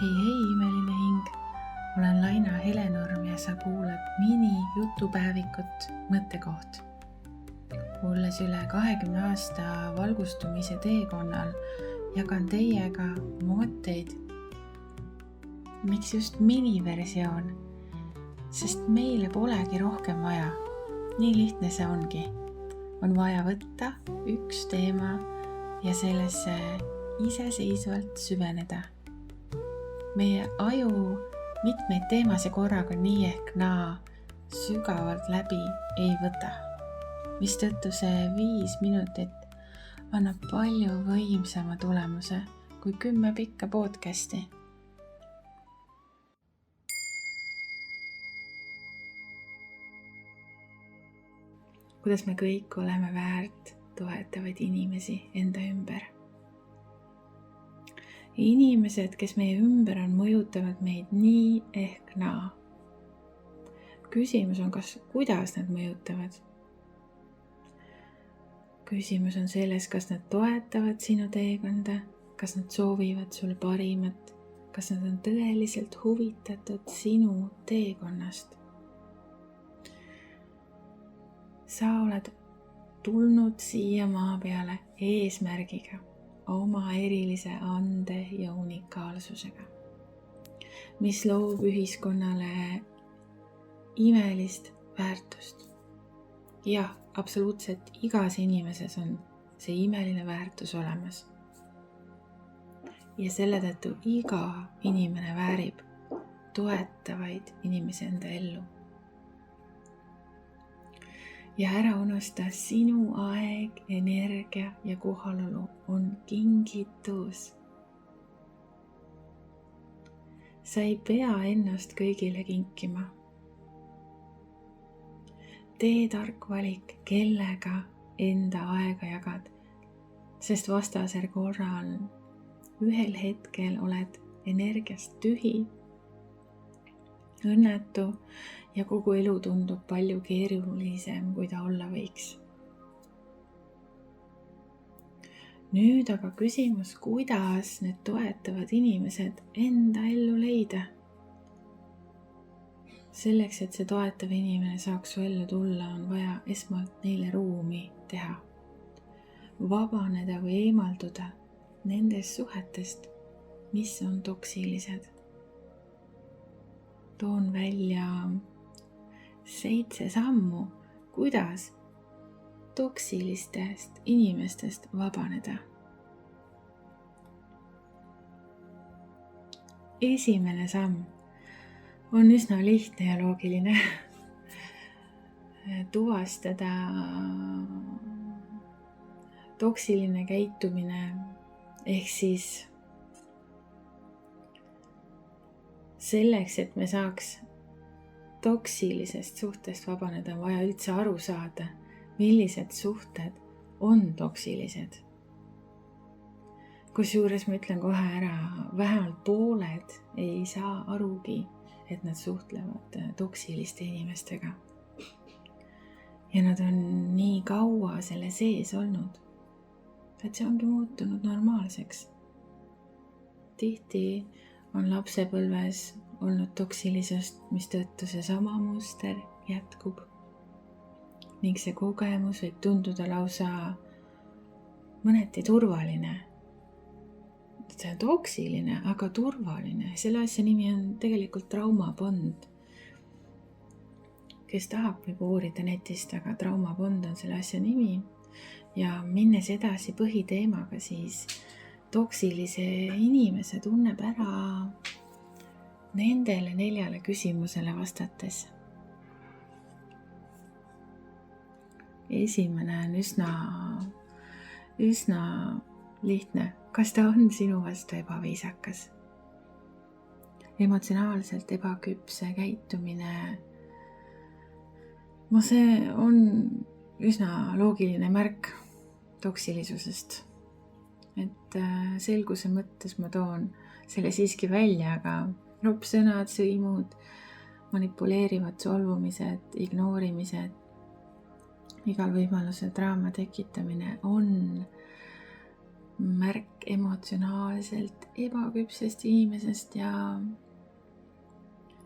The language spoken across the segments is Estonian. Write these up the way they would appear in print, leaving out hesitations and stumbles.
Hei, imeline hing! Olen Laina Helenurm ja sa kuulad mini-jutupäevikut Mõttekoht. Olles üle 20 aasta valgustumise teekonnal, jagan teiega mõtteid. Miks just miniversioon? Sest meile polegi rohkem vaja. Nii lihtne see ongi. On vaja võtta üks teema ja sellesse iseseisvalt süveneda. Meie aju mitmeid teemasid korraga nii ehk naa sügavalt läbi ei võta, mistõttu see 5 minutit annab palju võimsama tulemuse kui 10 pikka podcasti. Kuidas me kõik oleme väärt toetavaid inimesi enda ümber. Inimesed, kes meie ümber on, mõjutavad meid nii ehk naa. Küsimus on, kuidas nad mõjutavad. Küsimus on selles, kas nad toetavad sinu teekonda, kas nad soovivad sulle parimat, kas nad on tõeliselt huvitatud sinu teekonnast. Sa oled tulnud siia maa peale eesmärgiga, oma erilise ande ja unikaalsusega, mis loob ühiskonnale imelist väärtust. Jah, absoluutselt igas inimeses on see imeline väärtus olemas. Ja selle tõttu iga inimene väärib toetavaid inimesi enda ellu. Ja ära unusta, sinu aeg, energia ja kohalolu on kingitus. Sa ei pea ennast kõigile kinkima. Tee tark valik, kellega enda aega jagad, sest vastasel korral ühel hetkel oled energiast tühi, õnnetu ja kogu elu tundub palju keerulisem, kui ta olla võiks. Nüüd aga küsimus, kuidas need toetavad inimesed enda ellu leida. Selleks, et see toetav inimene saaks su ellu tulla, on vaja esmalt neile ruumi teha. Vabaneda või eemalduda nendest suhetest, mis on toksilised. Toon välja 7 sammu, kuidas toksilistest inimestest vabaneda. Esimene samm on üsna lihtne ja loogiline. Tuvastada toksiline käitumine ehk siis selleks, et me saaks toksilisest suhtest vabaneda, on vaja üldse aru saada, millised suhted on toksilised. Kusjuures ma ütlen kohe ära, vähemalt pooled ei saa arugi, et nad suhtlevad toksiliste inimestega. Ja nad on nii kaua selle sees olnud, et see ongi muutunud normaalseks. Tihti on lapsepõlves olnud toksilisust, mistõttu see sama muster jätkub. Ning see kogemus võib tunduda lausa mõneti turvaline. See on toksiline, aga turvaline. Selle asja nimi on tegelikult traumapond. Kes tahab, võib uurida netist, aga traumapond on selle asja nimi. Ja minnes edasi põhiteemaga, siis toksilise inimese tunneb ära nendele 4 küsimusele vastates. Esimene on üsna lihtne. Kas ta on sinu vastu ebaviisakas? Emotsionaalselt ebaküpse käitumine. See on üsna loogiline märk toksilisusest. Et selguse mõttes ma toon selle siiski välja, aga ropsõnad, sõimud, manipuleerivad solvumised, ignoorimised, igal võimalusel draama tekitamine on märk emotsionaalselt ebaküpsest inimesest ja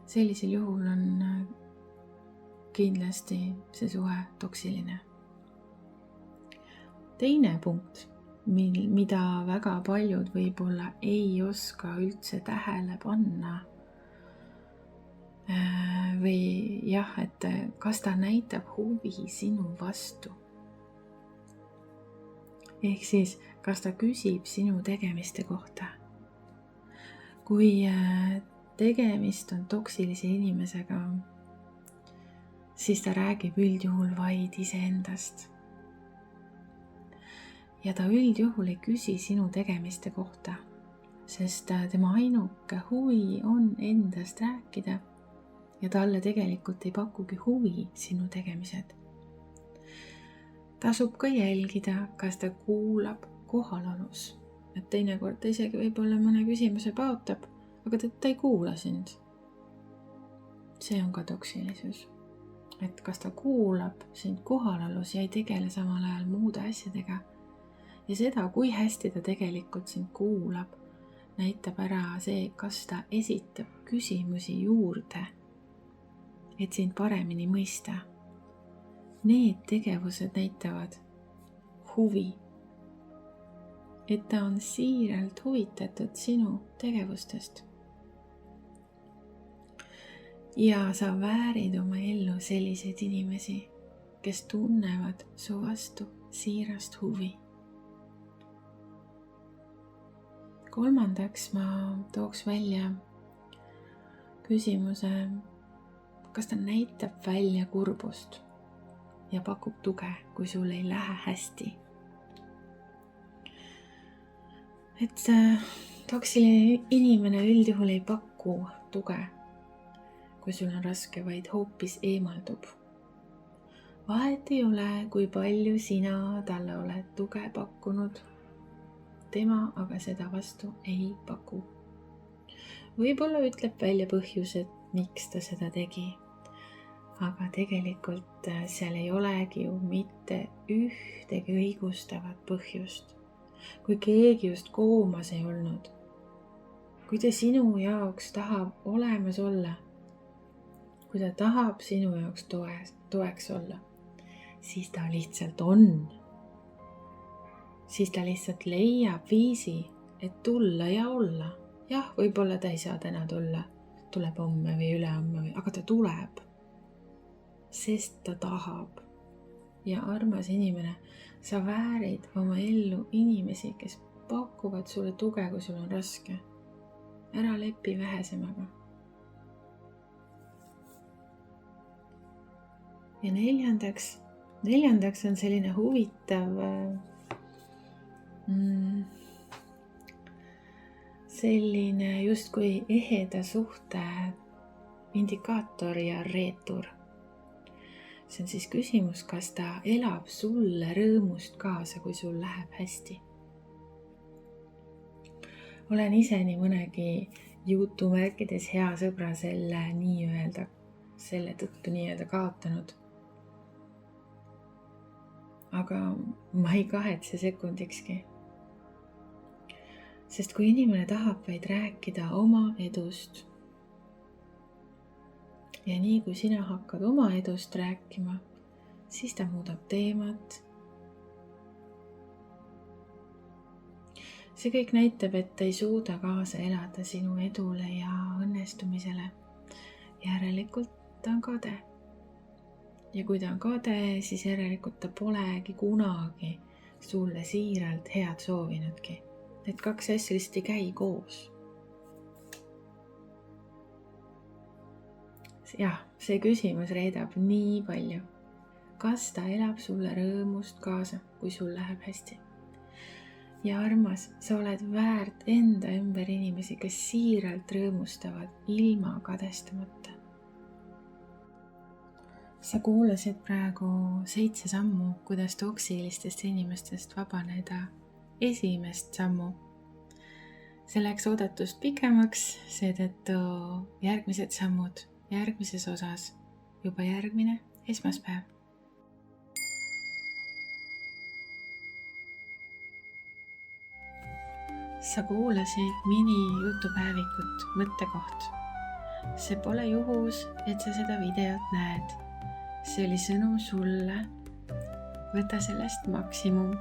sellisel juhul on kindlasti see suhe toksiline. Teine punkt, mida väga paljud võib-olla ei oska üldse tähele panna või jah, et kas ta näitab huvi sinu vastu. Ehk siis, kas ta küsib sinu tegemiste kohta. Kui tegemist on toksilise inimesega, siis ta räägib üldjuhul vaid iseendast. Ja ta üldjuhul ei küsi sinu tegemiste kohta, sest tema ainuke huvi on endast rääkida ja talle tegelikult ei pakugi huvi sinu tegemised. Tasub ka jälgida, kas ta kuulab kohalolus. Et teinekord ta isegi võib-olla mõne küsimuse paotab, aga ta ei kuula sind. See on ka toksilisus. Et kas ta kuulab sind kohalolus ja ei tegele samal ajal muude asjadega. Ja seda, kui hästi ta tegelikult sind kuulab, näitab ära see, kas ta esitab küsimusi juurde, et sind paremini mõista. Need tegevused näitavad huvi, et ta on siiralt huvitatud sinu tegevustest. Ja sa väärid oma ellu selliseid inimesi, kes tunnevad su vastu siirast huvi. Kolmandaks ma tooks välja küsimuse, kas ta näitab välja kurbust ja pakub tuge, kui sul ei lähe hästi. Et toksiline inimene üldjuhul ei paku tuge, kui sul on raske, vaid hoopis eemaldub. Vahet ei ole, kui palju sina talle oled tuge pakkunud, tema aga seda vastu ei paku. Võib-olla ütleb välja põhjused, miks ta seda tegi. Aga tegelikult seal ei olegi ju mitte ühtegi õigustavat põhjust. Kui keegi just koomas ei olnud, kui ta sinu jaoks tahab olemas olla, kui ta tahab sinu jaoks toeks olla, siis ta lihtsalt on. Siis ta lihtsalt leiab viisi, et tulla ja olla. Jah, võib-olla ta ei saa täna tulla, tuleb homme või ülehomme, aga ta tuleb. Sest ta tahab. Ja armas inimene, sa väärid oma ellu inimesi, kes pakuvad sulle tuge, kui sul on raske. Ära lepi vähesemaga. Ja neljandaks on selline huvitav selline justkui eheda suhte indikaator ja reetur. See on siis küsimus, kas ta elab sulle rõõmust kaasa, kui sul läheb hästi. Olen ise nii mõnegi jutumärkides hea sõbra selle tõttu kaotanud. Aga ma ei kahetse sekundikski. Sest kui inimene tahab vaid rääkida oma edust ja nii kui sina hakkad oma edust rääkima, siis ta muudab teemat. See kõik näitab, et ta ei suuda kaasa elada sinu edule ja õnnestumisele. Järelikult ta on kade. Ja kui ta on kade, siis järelikult ta polegi kunagi sulle siiralt head soovinudki. Need kaks asja lihtsalt ei käi koos. Jah, see küsimus reedab nii palju. Kas ta elab sulle rõõmust kaasa, kui sul läheb hästi? Ja armas, sa oled väärt enda ümber inimesi, kes siiralt rõõmustavad ilma kadestamata. Sa kuulasid praegu 7 sammu, kuidas toksilistest inimestest vabaneda. Esimest sammu. See läks oodatust pikemaks, seetõttu järgmised sammud järgmises osas juba järgmine esmaspäev. sa kuulasid minijutupäevikut Mõttekoht. See pole juhus, et sa seda videot näed. See oli sõnum sulle. Võta sellest maksimum